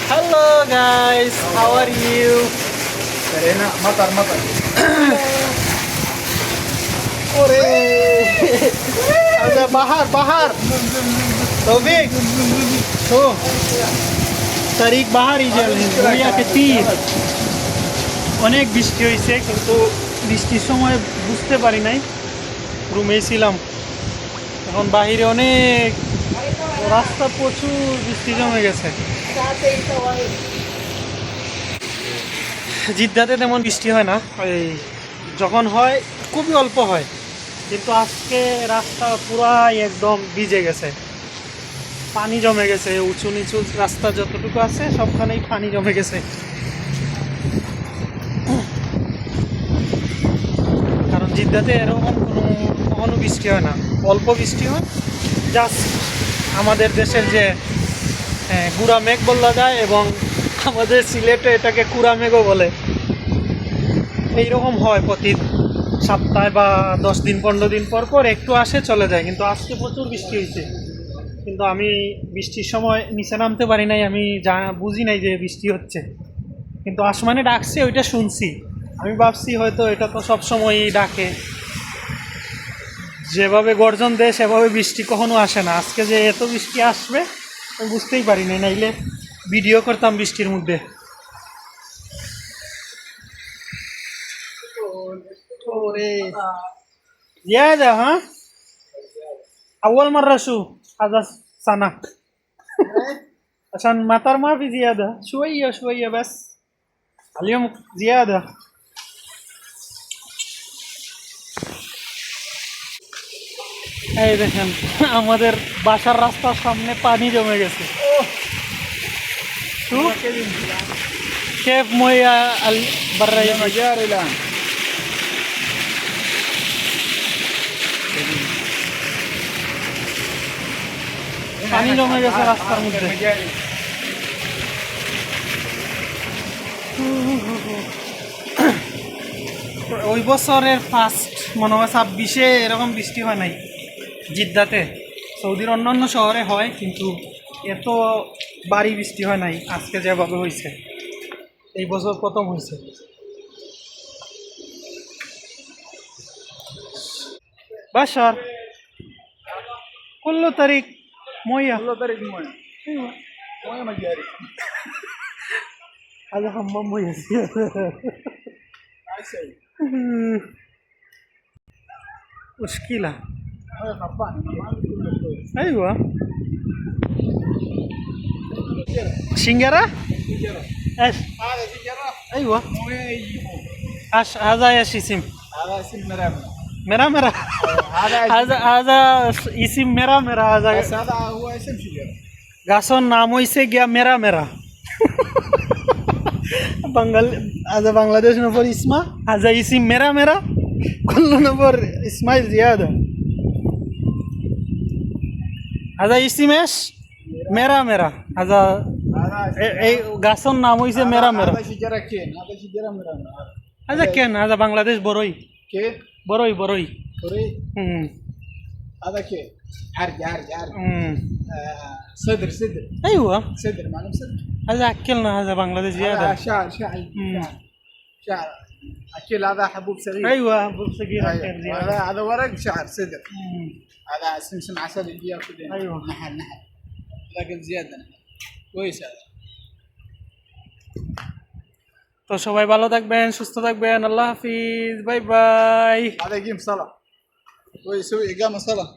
Hello guys, how are you? هنا مطر مطر. Ore, ada bahar. Taufik, tuh. তারিখ বাহারই জ্বালেন দুনিয়াকে তীর অনেক বৃষ্টি হয়েছে কিন্তু বৃষ্টির সময় বুঝতে পারি নাই রুমেই ছিলাম এখন বাইরে অনেক রাস্তা প্রচুর বৃষ্টি জমে গেছে জিদ্দাতে তেমন বৃষ্টি হয় না এই যখন হয় খুবই অল্প হয় কিন্তু আজকে রাস্তা পুরাই একদম ভিজে গেছে পানি জমে গেছে উঁচু নিচু রাস্তা যতটুকু আছে সবখানেই পানি জমে গেছে কারণ জিদ্দাতে এরকম কখনো বৃষ্টি হয় না অল্প বৃষ্টি হয় জাস্ট আমাদের দেশের যে গুড়া মেঘ বলা যায় এবং আমাদের সিলেটে এটাকে কুড়া মেঘও বলে এইরকম হয় প্রতি সপ্তাহে বা 10 দিন 15 দিন পর পর একটু আসে চলে যায় কিন্তু আজকে প্রচুর বৃষ্টি হয়েছে কিন্তু আমি বৃষ্টির সময় নিচে নামতে পারি নাই আমি বুঝি নাই যে বৃষ্টি হচ্ছে কিন্তু আসমানে ডাকছে ওইটা শুনছি আমি ভাবছি হয়তো এটা তো সবসময়ই ডাকে যেভাবে গর্জন দেয় সেভাবে বৃষ্টি কখনো আসে না আজকে যে এত বৃষ্টি আসবে আমি বুঝতেই পারি নাই নাইলে ভিডিও করতাম বৃষ্টির মধ্যে زيادة ها أول مرة أشوف هذا سنة عشان مطر ما في زيادة شوية بس اليوم زيادة এই দেখেন আমাদের বাসার রাস্তার সামনে পানি জমে গেছে كيف مويه برا مجاري الآن. পানি জমে গেছে রাস্তার মধ্যে ওই বছরের ফার্স্ট মনে হয় 26-এ এরকম বৃষ্টি হয় নাই জিদ্দাতে সৌদির অন্যান্য শহরে হয় কিন্তু এত ভারী বৃষ্টি হয় নাই আজকে যেভাবে হয়েছে এই বছর প্রথম হয়েছে বাসার كل طريق مويه كله طريق مويه. ايوه مويه مجاري. هذا حمام مويه مشكلة هذا خربان ايوه شنجرة ايش هذا شجره ايوه مويه يجيبوه. هذا ايش اسم هذا اسم مرامل. মেরা হাজা ইসিম মেরা হাজা بس هذا هو اسم شجره. গাছর নাম হইছে গিয়া মেরা هذا بنغلاديش نفر اسمه هذا اسم মেরা كل نفر اسماعيل زيادة هذا اسم ايش মেরা هذا এই গাছর নাম হইছে মেরা هذا شجره كين. هذا شجره مرامل. هذا কেন هذا বাংলাদেশ বড়ই كين বড়ই كوري. هذا كين عرج صدر ايوه صدر معلوم صدر. هذا اكلنا هذا بنغلاديش زيادة هذا شعر اكل. هذا حبوب صغير. ايوه حبوب صغير أيوة. هذا ورق شعر صدر. هذا سمسم عسل اللي ياكل. ايوه نحل لكن زياده كويس هذا. তো সবাই ভালো থাকবেন সুস্থ থাকবেন আল্লাহ হাফিজ বাই বাই هذا يقيم صلاه. كويس يسوي اقامه صلاه.